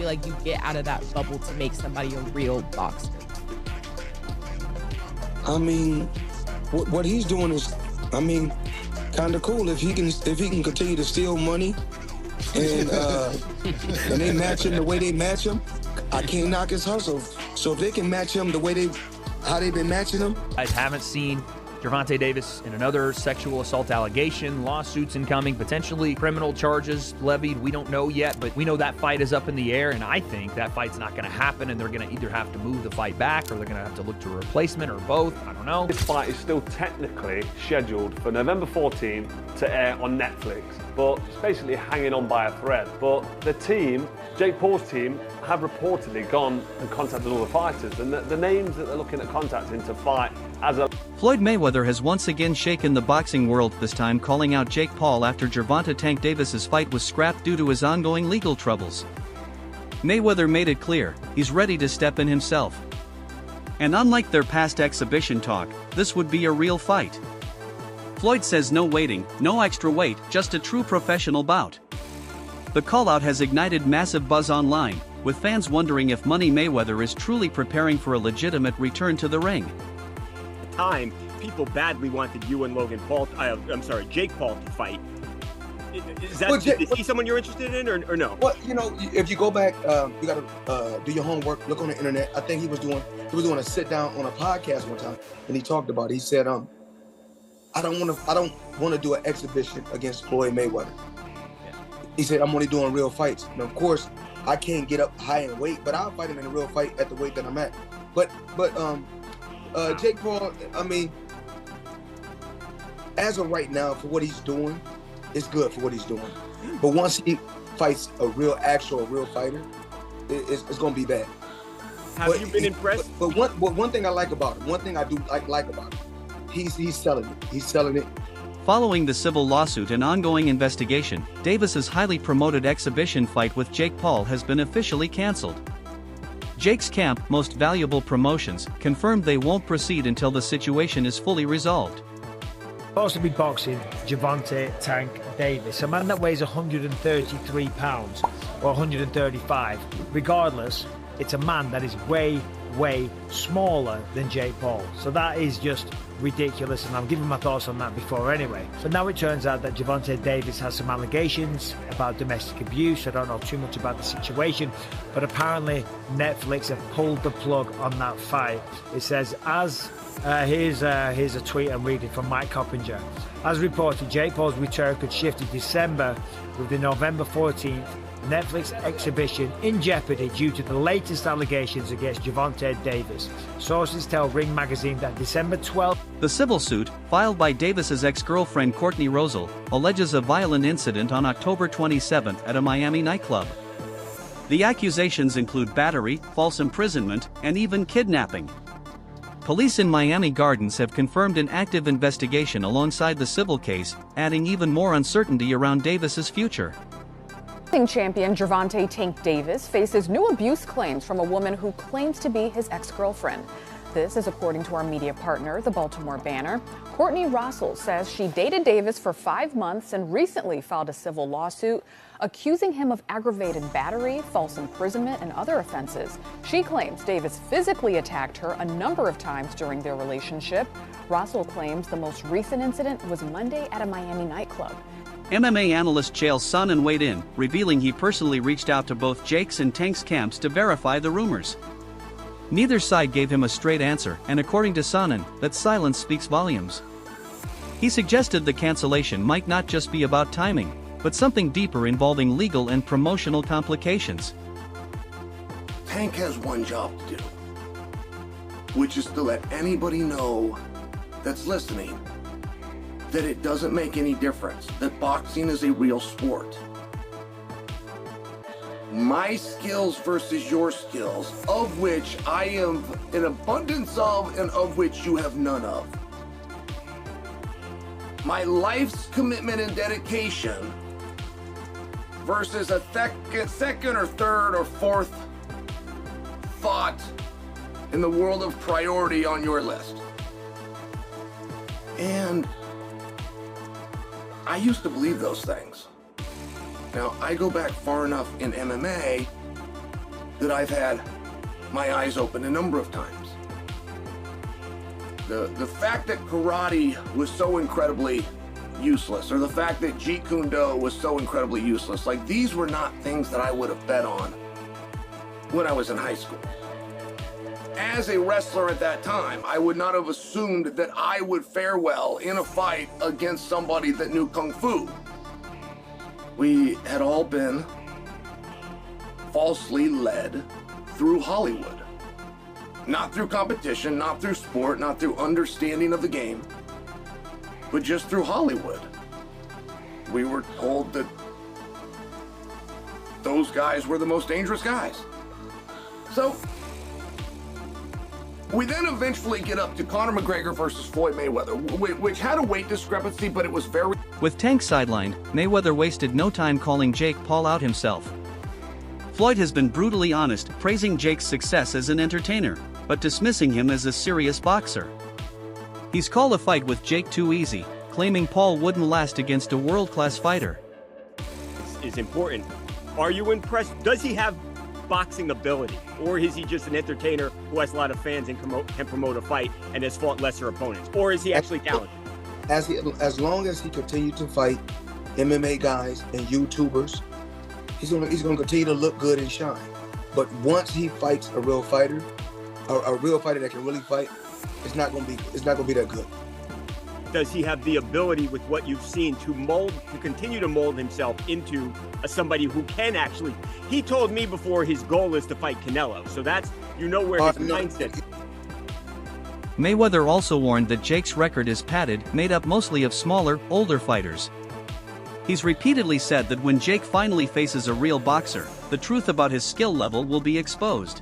feel like you get out of that bubble to make somebody a real boxer? I mean, what he's doing is, I mean, kind of cool. If he can continue to steal money and they match him the way they match him, I can't knock his hustle. So if they can match him the way how they've been matching him. I haven't seen Gervonta Davis in another sexual assault allegation, lawsuits incoming, potentially criminal charges levied. We don't know yet, but we know that fight is up in the air, and I think that fight's not going to happen, and they're going to either have to move the fight back or they're going to have to look to a replacement or both. I don't know. This fight is still technically scheduled for November 14 to air on Netflix, but it's basically hanging on by a thread. But the team, Jake Paul's team, have reportedly gone and contacted all the fighters, and the names that they're looking at contacting to fight as a... Floyd Mayweather has once again shaken the boxing world, this time calling out Jake Paul after Gervonta "Tank" Davis's fight was scrapped due to his ongoing legal troubles. Mayweather made it clear, he's ready to step in himself. And unlike their past exhibition talk, this would be a real fight. Floyd says no waiting, no extra weight, just a true professional bout. The call-out has ignited massive buzz online, with fans wondering if Money Mayweather is truly preparing for a legitimate return to the ring. Time, people badly wanted you and Jake Paul to fight. Is he someone you're interested in or no? Well, you know, if you go back, you got to do your homework, look on the internet. I think he was doing a sit down on a podcast one time, and he talked about it. He said, I don't want to do an exhibition against Floyd Mayweather. He said, I'm only doing real fights. And of course, I can't get up high in weight, but I'll fight him in a real fight at the weight that I'm at. But Jake Paul, I mean, as of right now, for what he's doing, it's good for what he's doing. But once he fights a real fighter, it's going to be bad. Have you been impressed? But one thing I like about him, one thing I do like about him, he's selling it. He's selling it. Following the civil lawsuit and ongoing investigation, Davis's highly promoted exhibition fight with Jake Paul has been officially canceled. Jake's camp, Most Valuable Promotions, confirmed they won't proceed until the situation is fully resolved. Supposed to be boxing Gervonta "Tank" Davis, a man that weighs 133 pounds or 135. Regardless, it's a man that is way smaller than Jake Paul. So that is just ridiculous, and I'm giving my thoughts on that before anyway. So now it turns out that Gervonta Davis has some allegations about domestic abuse. I don't know too much about the situation, but apparently Netflix have pulled the plug on that fight. It says, here's a tweet I'm reading from Mike Coppinger. As reported, Jake Paul's return could shift to December, with the November 14th Netflix exhibition in jeopardy due to the latest allegations against Gervonta Davis. Sources tell Ring magazine that December 12th... The civil suit, filed by Davis's ex-girlfriend Courtney Rosal, alleges a violent incident on October 27th at a Miami nightclub. The accusations include battery, false imprisonment, and even kidnapping. Police in Miami Gardens have confirmed an active investigation alongside the civil case, adding even more uncertainty around Davis's future. Champion Gervonta "Tank" Davis faces new abuse claims from a woman who claims to be his ex-girlfriend. This is according to our media partner, the Baltimore Banner. Courtney Russell says she dated Davis for 5 months and recently filed a civil lawsuit accusing him of aggravated battery, false imprisonment, and other offenses. She claims Davis physically attacked her a number of times during their relationship. Russell claims the most recent incident was Monday at a Miami nightclub. MMA analyst Chael Sonnen weighed in, revealing he personally reached out to both Jake's and Tank's camps to verify the rumors. Neither side gave him a straight answer, and according to Sonnen, that silence speaks volumes. He suggested the cancellation might not just be about timing, but something deeper involving legal and promotional complications. Tank has one job to do, which is to let anybody know that's listening that it doesn't make any difference, that boxing is a real sport. My skills versus your skills, of which I am an abundance of and of which you have none of. My life's commitment and dedication versus a second or third or fourth thought in the world of priority on your list. And I used to believe those things. Now, I go back far enough in MMA that I've had my eyes open a number of times. The fact that karate was so incredibly useless, or the fact that Jeet Kune Do was so incredibly useless, like these were not things that I would have bet on when I was in high school. As a wrestler at that time, I would not have assumed that I would fare well in a fight against somebody that knew Kung Fu. We had all been falsely led through Hollywood. Not through competition, not through sport, not through understanding of the game, but just through Hollywood. We were told that those guys were the most dangerous guys. So, we then eventually get up to Conor McGregor versus Floyd Mayweather, which had a weight discrepancy, but it was very... With Tank sidelined, Mayweather wasted no time calling Jake Paul out himself. Floyd has been brutally honest, praising Jake's success as an entertainer, but dismissing him as a serious boxer. He's called a fight with Jake too easy, claiming Paul wouldn't last against a world-class fighter. Is important. Are you impressed? Does he have boxing ability, or is he just an entertainer who has a lot of fans and can promote a fight and has fought lesser opponents, or is he actually talented? As long as he continues to fight MMA guys and YouTubers, he's gonna continue to look good and shine. But once he fights a real fighter, a real fighter that can really fight, it's not gonna be that good. Does he have the ability, with what you've seen, to continue to mold himself into somebody who can actually? He told me before his goal is to fight Canelo, so that's, you know, where his mindset is. Mayweather also warned that Jake's record is padded, made up mostly of smaller, older fighters. He's repeatedly said that when Jake finally faces a real boxer, the truth about his skill level will be exposed.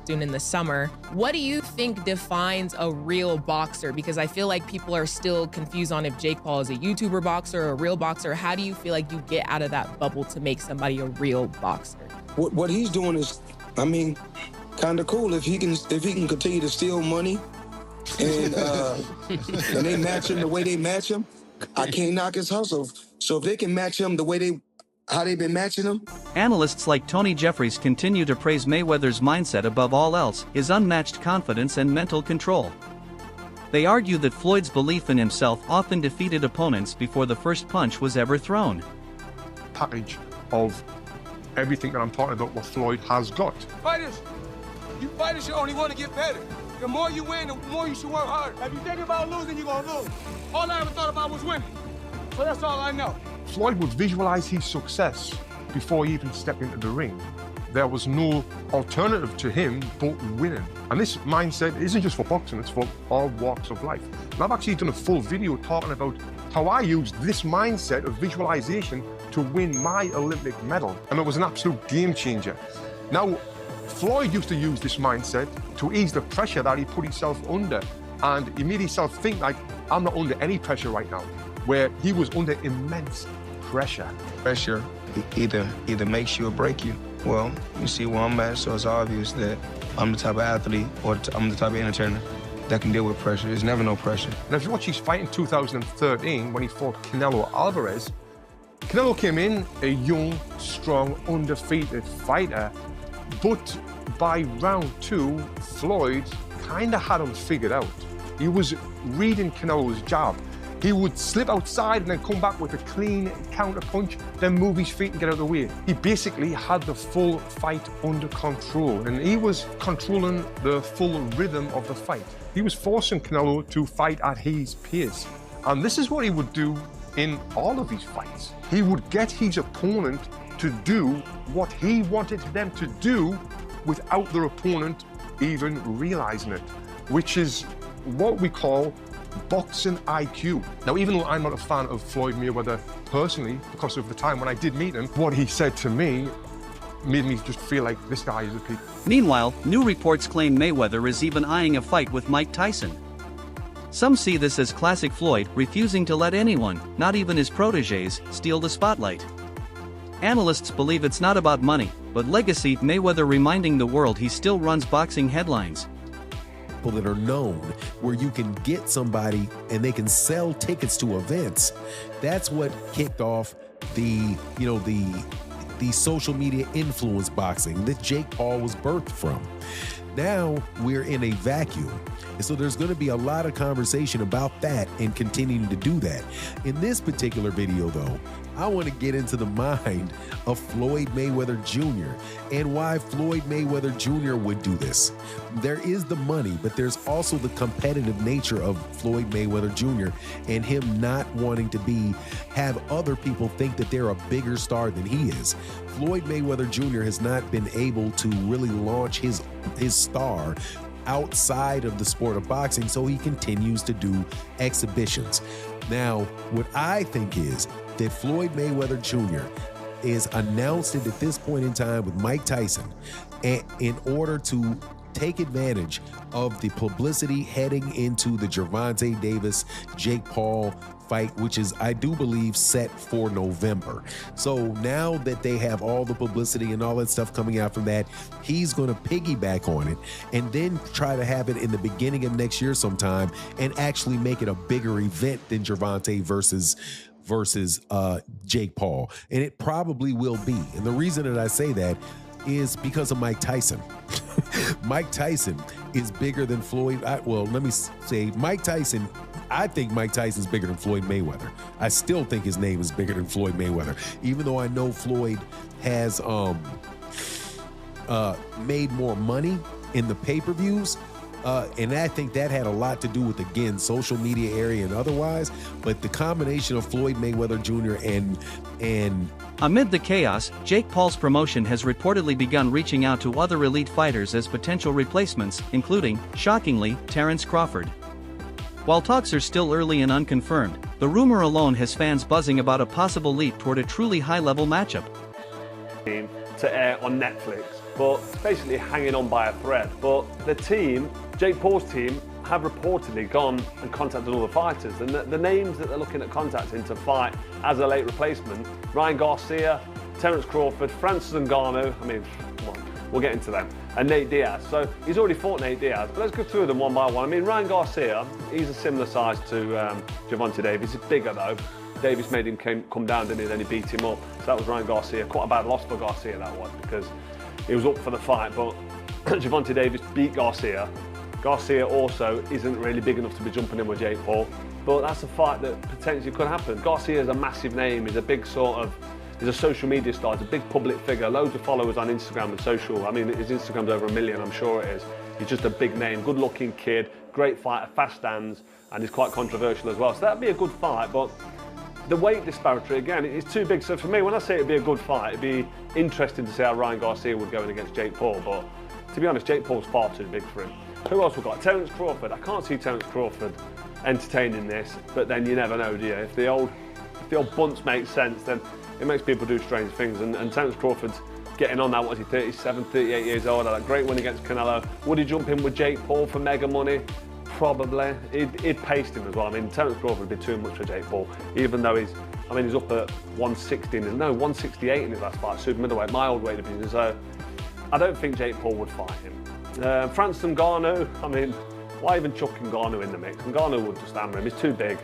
Soon in the summer, what do you think defines a real boxer? Because I feel like people are still confused on if Jake Paul is a YouTuber boxer or a real boxer. How do you feel like you get out of that bubble to make somebody a real boxer? What he's doing is, I mean, kind of cool. If he can continue to steal money, and they match him the way they match him, I can't knock his hustle. So if they can match him the way how they've been matching him. Analysts like Tony Jeffries continue to praise Mayweather's mindset above all else, his unmatched confidence and mental control. They argue that Floyd's belief in himself often defeated opponents before the first punch was ever thrown. Package of everything that I'm talking about, what Floyd has got. Fighters should only want to get better. The more you win, the more you should work hard. If you think about losing, you're gonna lose. All I ever thought about was winning. So that's all I know. Floyd would visualize his success before he even stepped into the ring. There was no alternative to him but winning. And this mindset isn't just for boxing, it's for all walks of life. And I've actually done a full video talking about how I used this mindset of visualization to win my Olympic medal. And it was an absolute game changer. Now, Floyd used to use this mindset to ease the pressure that he put himself under. And he made himself think like, I'm not under any pressure right now, where he was under immense pressure. Pressure either makes you or break you. Well, you see where I'm at, so it's obvious that I'm the type of athlete, or I'm the type of entertainer that can deal with pressure. There's never no pressure. Now, if you watch his fight in 2013, when he fought Canelo Alvarez, Canelo came in a young, strong, undefeated fighter, but by round 2, Floyd kind of had him figured out. He was reading Canelo's jab. He would slip outside and then come back with a clean counter punch, then move his feet and get out of the way. He basically had the full fight under control, and he was controlling the full rhythm of the fight. He was forcing Canelo to fight at his pace. And this is what he would do in all of his fights. He would get his opponent to do what he wanted them to do without their opponent even realizing it, which is what we call boxing IQ. Now, even though I'm not a fan of Floyd Mayweather personally, because of the time when I did meet him, what he said to me made me just feel like this guy is a peak. Meanwhile, new reports claim Mayweather is even eyeing a fight with Mike Tyson. Some see this as classic Floyd, refusing to let anyone, not even his protégés, steal the spotlight. Analysts believe it's not about money, but legacy. Mayweather reminding the world he still runs boxing headlines. That are known, where you can get somebody and they can sell tickets to events. That's what kicked off the the social media influence boxing that Jake Paul was birthed from. Now we're in a vacuum. And so there's going to be a lot of conversation about that and continuing to do that. In this particular video, though, I want to get into the mind of Floyd Mayweather Jr. and why Floyd Mayweather Jr. would do this. There is the money, but there's also the competitive nature of Floyd Mayweather Jr. and him not wanting to have other people think that they're a bigger star than he is. Floyd Mayweather Jr. has not been able to really launch his star outside of the sport of boxing, so he continues to do exhibitions. Now, what I think is that Floyd Mayweather Jr. is announced it at this point in time with Mike Tyson in order to take advantage of the publicity heading into the Gervonta Davis, Jake Paul fight, which is, I do believe, set for November. So now that they have all the publicity and all that stuff coming out from that, he's going to piggyback on it and then try to have it in the beginning of next year sometime and actually make it a bigger event than Gervonta versus Jake Paul. And it probably will be. And the reason that I say that is because of Mike Tyson. Mike Tyson is bigger than Floyd. Let me say Mike Tyson. I think Mike Tyson's bigger than Floyd Mayweather. I still think his name is bigger than Floyd Mayweather, even though I know Floyd has made more money in the pay-per-views. And I think that had a lot to do with, again, social media area and otherwise. But the combination of Floyd Mayweather Jr. and Amid the chaos, Jake Paul's promotion has reportedly begun reaching out to other elite fighters as potential replacements, including, shockingly, Terence Crawford. While talks are still early and unconfirmed, the rumor alone has fans buzzing about a possible leap toward a truly high-level matchup. To air on Netflix, but it's basically hanging on by a thread. But the team, Jake Paul's team, have reportedly gone and contacted all the fighters, and the names that they're looking at contacting to fight as a late replacement: Ryan Garcia, Terence Crawford, Francis Ngannou, I mean, come on, we'll get into them, and Nate Diaz. So he's already fought Nate Diaz, but let's go through them one by one. I mean, Ryan Garcia, he's a similar size to Gervonta Davis. He's bigger though. Davis made him come down, didn't he? Then he beat him up. So that was Ryan Garcia. Quite a bad loss for Garcia, that was, because he was up for the fight, but Gervonta Davis beat Garcia. Garcia also isn't really big enough to be jumping in with Jake Paul, but that's a fight that potentially could happen. Garcia is a massive name. He's a big he's a social media star. He's a big public figure. Loads of followers on Instagram and social. I mean, his Instagram's over 1 million, I'm sure it is. He's just a big name, good-looking kid, great fighter, fast stands, and he's quite controversial as well. So that'd be a good fight, but the weight disparity, again, is too big. So for me, when I say it'd be a good fight, it'd be interesting to see how Ryan Garcia would go in against Jake Paul, but to be honest, Jake Paul's far too big for him. Who else we've got? Terence Crawford. I can't see Terence Crawford entertaining this, but then you never know, do you? If the old bunts make sense, then it makes people do strange things, and Terence Crawford's getting on now. What is he, 37, 38 years old? Had a great win against Canelo. Would he jump in with Jake Paul for mega money? Probably. He'd paced him as well. I mean, Terence Crawford would be too much for Jake Paul, even though he's up at 168 in his last fight, super middleweight, my old weight division. So I don't think Jake Paul would fight him. Francis Ngannou, I mean, why even chuck Ngannou in the mix? Ngannou would just hammer him. He's too big.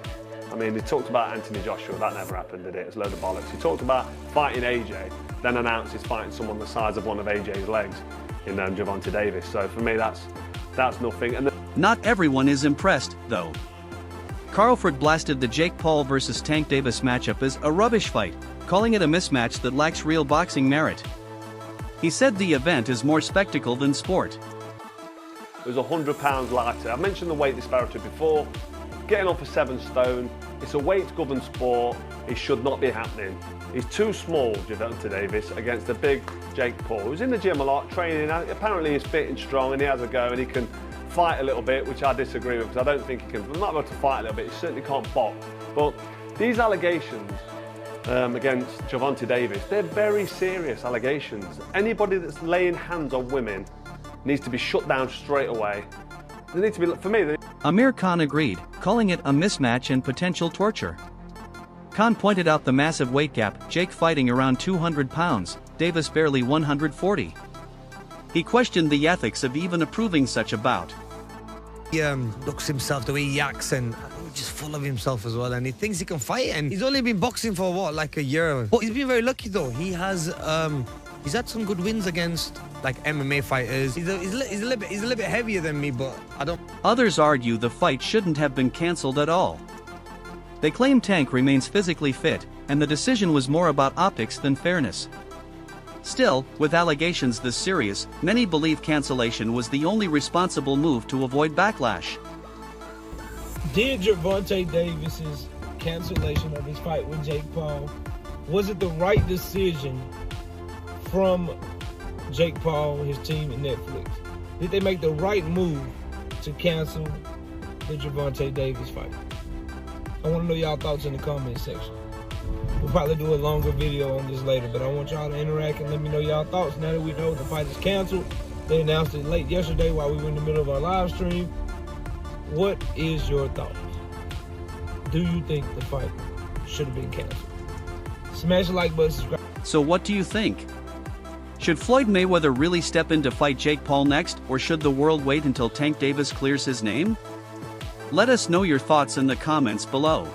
I mean, he talked about Anthony Joshua. That never happened, did it? It's a load of bollocks. He talked about fighting AJ, then announced he's fighting someone the size of one of AJ's legs in Gervonta Davis. So for me, that's nothing. And not everyone is impressed, though. Crawford blasted the Jake Paul versus Tank Davis matchup as a rubbish fight, calling it a mismatch that lacks real boxing merit. He said the event is more spectacle than sport. It was 100 pounds lighter. I mentioned the weight disparity before. Getting on for 7 stone, it's a weight-governed sport. It should not be happening. He's too small, Gervonta Davis, against the big Jake Paul, who's in the gym a lot, training. Apparently he's fit and strong, and he has a go, and he can fight a little bit, which I disagree with, because I don't think he can. He might be able to fight a little bit. He certainly can't box. But these allegations against Gervonta Davis, they're very serious allegations. Anybody that's laying hands on women needs to be shut down straight away. They need to be, for me, Amir Khan agreed, calling it a mismatch and potential torture. Khan pointed out the massive weight gap, Jake fighting around 200 pounds, Davis barely 140. He questioned the ethics of even approving such a bout. He looks himself the way he acts, and just full of himself as well, and he thinks he can fight. And he's only been boxing for what, like a year. But he's been very lucky though. He has he's had some good wins against like MMA fighters. He's a little bit heavier than me, but I don't. Others argue the fight shouldn't have been cancelled at all. They claim Tank remains physically fit, and the decision was more about optics than fairness. Still, with allegations this serious, many believe cancellation was the only responsible move to avoid backlash. Did Gervonta Davis's cancellation of his fight with Jake Paul, was it the right decision from Jake Paul, his team, and Netflix? Did they make the right move to cancel the Gervonta Davis fight? I want to know y'all thoughts in the comment section. We'll probably do a longer video on this later, but I want y'all to interact and let me know y'all thoughts. Now that we know the fight is canceled, they announced it late yesterday while we were in the middle of our live stream. What is your thoughts? Do you think the fight should have been canceled? Smash the like button, subscribe. So what do you think? Should Floyd Mayweather really step in to fight Jake Paul next, or should the world wait until Tank Davis clears his name? Let us know your thoughts in the comments below.